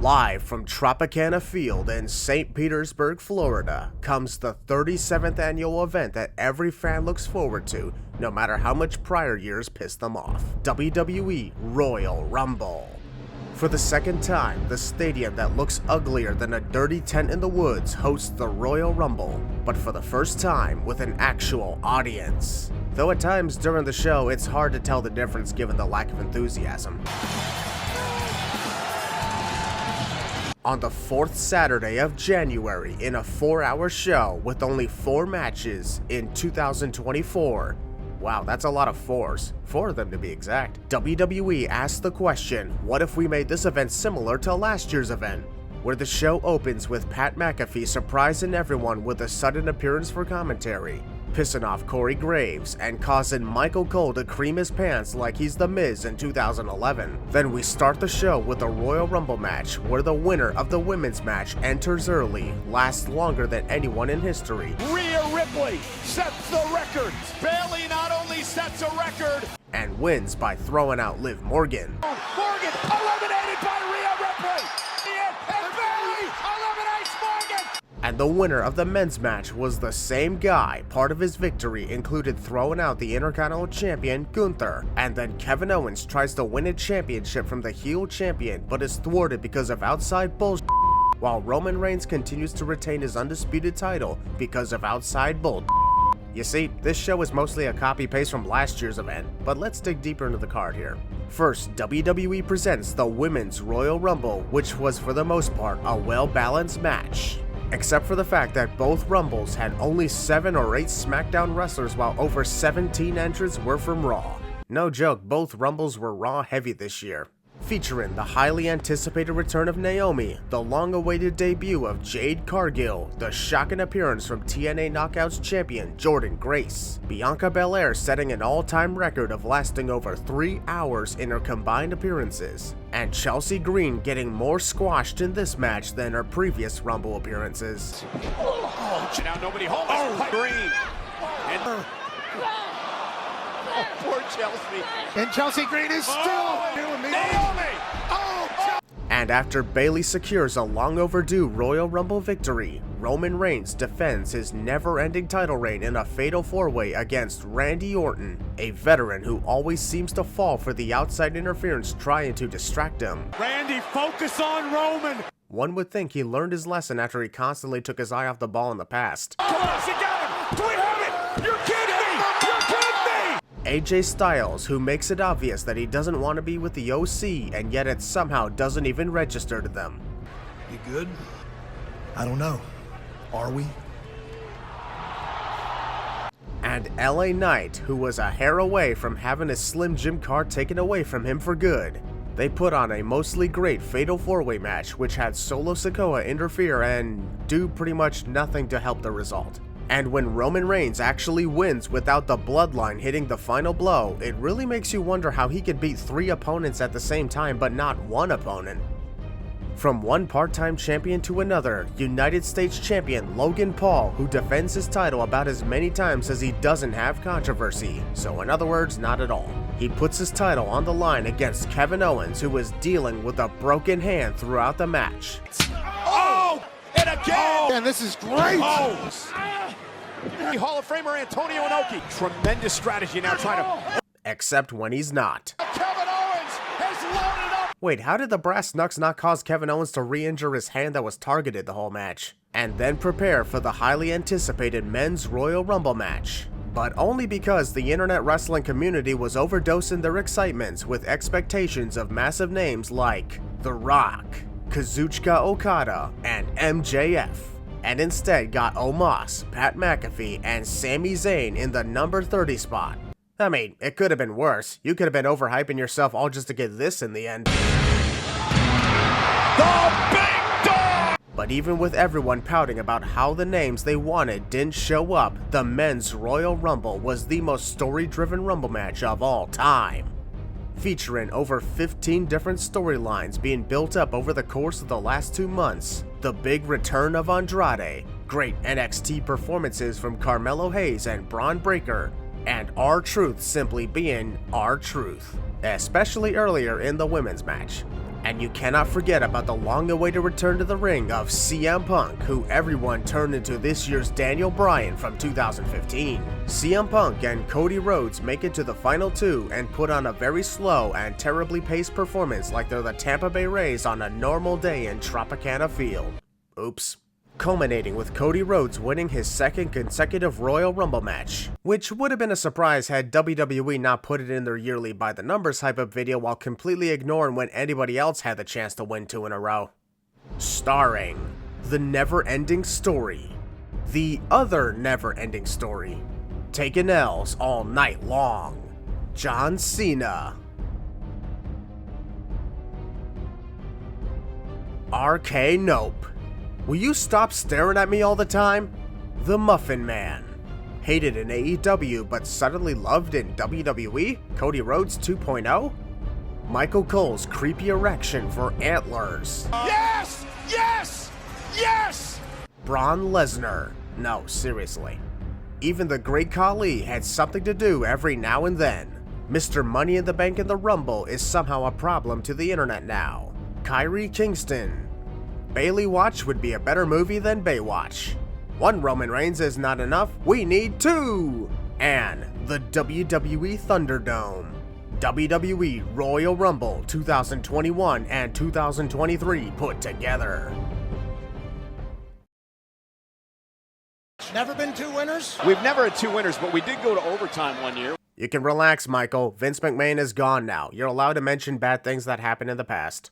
Live from Tropicana Field in St. Petersburg, Florida, comes the 37th annual event that every fan looks forward to, no matter how much prior years pissed them off. WWE Royal Rumble. For the second time, the stadium that looks uglier than a dirty tent in the woods hosts the Royal Rumble, but for the first time with an actual audience. Though at times during the show, it's hard to tell the difference given the lack of enthusiasm. On the 4th Saturday of January, in a 4-hour show with only 4 matches in 2024, wow, that's a lot of 4s, 4 of them to be exact, WWE asked the question, what if we made this event similar to last year's event? Where the show opens with Pat McAfee surprising everyone with a sudden appearance for commentary, pissing off Corey Graves and causing Michael Cole to cream his pants like he's the Miz in 2011. Then we start the show with a Royal Rumble match where the winner of the women's match enters early, lasts longer than anyone in history. Rhea Ripley sets the record. Bayley not only sets a record, and wins by throwing out Liv Morgan. Morgan eliminated by Rhea Ripley. And Bayley eliminates Morgan. And the winner of the men's match was the same guy. Part of his victory included throwing out the Intercontinental Champion, Gunther. And then Kevin Owens tries to win a championship from the heel champion, but is thwarted because of outside bullshit, while Roman Reigns continues to retain his undisputed title because of outside bullshit. You see, this show is mostly a copy-paste from last year's event, but let's dig deeper into the card here. First, WWE presents the Women's Royal Rumble, which was for the most part a well-balanced match. Except for the fact that both Rumbles had only 7 or 8 SmackDown wrestlers while over 17 entrants were from Raw. No joke, both Rumbles were Raw heavy this year. Featuring the highly anticipated return of Naomi, the long-awaited debut of Jade Cargill, the shocking appearance from TNA Knockouts champion Jordynne Grace, Bianca Belair setting an all-time record of lasting over 3 hours in her combined appearances, and Chelsea Green getting more squashed in this match than her previous Rumble appearances. Oh, now nobody home. Oh, Green. And oh, poor Chelsea. And Chelsea Green is still doing me. Naomi! And after Bayley secures a long overdue Royal Rumble victory, Roman Reigns defends his never-ending title reign in a fatal 4-way against Randy Orton, a veteran who always seems to fall for the outside interference trying to distract him. Randy, focus on Roman. One would think he learned his lesson after he constantly took his eye off the ball in the past. Come on, she got him. Do we have it? You're kidding me. You're kidding me. AJ Styles, who makes it obvious that he doesn't want to be with the OC, and yet it somehow doesn't even register to them. You good? I don't know. Are we? And LA Knight, who was a hair away from having his Slim Jim card taken away from him for good. They put on a mostly great fatal 4-way match which had Solo Sikoa interfere and do pretty much nothing to help the result. And when Roman Reigns actually wins without the bloodline hitting the final blow, it really makes you wonder how he could beat 3 opponents at the same time but not 1 opponent. From one part-time champion to another, United States Champion Logan Paul, who defends his title about as many times as he doesn't have controversy, so in other words, not at all. He puts his title on the line against Kevin Owens, who is dealing with a broken hand throughout the match. Oh! And again! And this is great! Oh! Hall of Famer Antonio Inoki. Tremendous strategy now trying to... Except when he's not. Kevin Owens has loaded up. Wait, how did the brass knucks not cause Kevin Owens to re-injure his hand that was targeted the whole match? And then prepare for the highly anticipated Men's Royal Rumble match. But only because the internet wrestling community was overdosing their excitements with expectations of massive names like The Rock, Kazuchika Okada, and MJF. And instead got Omos, Pat McAfee, and Sami Zayn in the number 30 spot. I mean, it could have been worse. You could have been overhyping yourself all just to get this in the end. The big dog! But even with everyone pouting about how the names they wanted didn't show up, the Men's Royal Rumble was the most story-driven Rumble match of all time. Featuring over 15 different storylines being built up over the course of the last 2 months, the big return of Andrade, great NXT performances from Carmelo Hayes and Braun Breaker, and R-Truth simply being R-Truth, especially earlier in the women's match. And you cannot forget about the long-awaited return to the ring of CM Punk, who everyone turned into this year's Daniel Bryan from 2015. CM Punk and Cody Rhodes make it to the final two and put on a very slow and terribly paced performance like they're the Tampa Bay Rays on a normal day in Tropicana Field. Oops. Culminating with Cody Rhodes winning his second consecutive Royal Rumble match, which would have been a surprise had WWE not put it in their yearly by the numbers hype-up video while completely ignoring when anybody else had the chance to win 2 in a row. Starring the never-ending story, the other never-ending story, taking L's all night long, John Cena, RK Nope. Will you stop staring at me all the time? The Muffin Man. Hated in AEW but suddenly loved in WWE? Cody Rhodes 2.0? Michael Cole's creepy erection for antlers. Yes! Yes! Yes! Braun Lesnar. No, seriously. Even the Great Khali had something to do every now and then. Mr. Money in the Bank in the Rumble is somehow a problem to the internet now. Kyrie Kingston. Bailey Watch would be a better movie than Baywatch. 1 Roman Reigns is not enough, we need 2! And the WWE Thunderdome. WWE Royal Rumble 2021 and 2023 put together. Never been 2 winners? We've never had 2 winners, but we did go to overtime one year. You can relax, Michael. Vince McMahon is gone now. You're allowed to mention bad things that happened in the past.